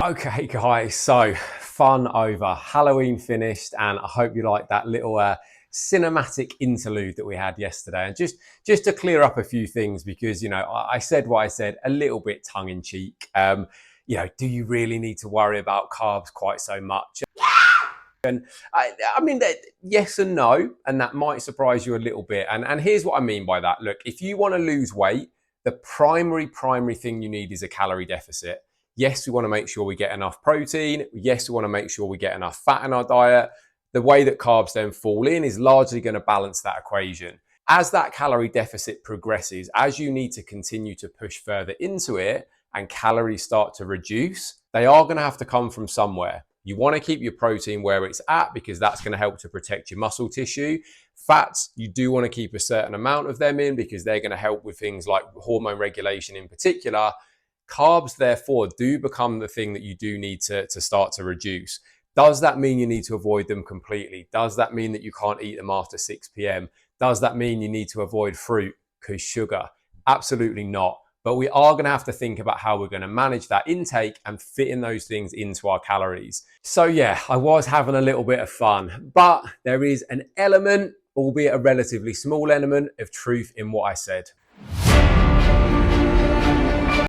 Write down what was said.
Okay, guys, so fun over. Halloween finished, and I hope you like that little cinematic interlude that we had yesterday. And just to clear up a few things, because I said what I said a little bit tongue in cheek. Do you really need to worry about carbs quite so much? And I mean, yes and no, and that might surprise you a little bit. And here's what I mean by that. Look, if you want to lose weight, the primary thing you need is a calorie deficit. Yes, we want to make sure we get enough protein. Yes, we want to make sure we get enough fat in our diet. The way that carbs then fall in is largely going to balance that equation. As that calorie deficit progresses, as you need to continue to push further into it and calories start to reduce, they are going to have to come from somewhere. You want to keep your protein where it's at because that's going to help to protect your muscle tissue. Fats, you do want to keep a certain amount of them in because they're going to help with things like hormone regulation in particular. Carbs, therefore, do become the thing that you do need to start to reduce. Does that mean you need to avoid them completely? Does that mean that you can't eat them after 6 p.m.? Does that mean you need to avoid fruit because sugar? Absolutely not. But we are going to have to think about how we're going to manage that intake and fit in those things into our calories. So yeah, I was having a little bit of fun, but there is an element, albeit a relatively small element, of truth in what I said.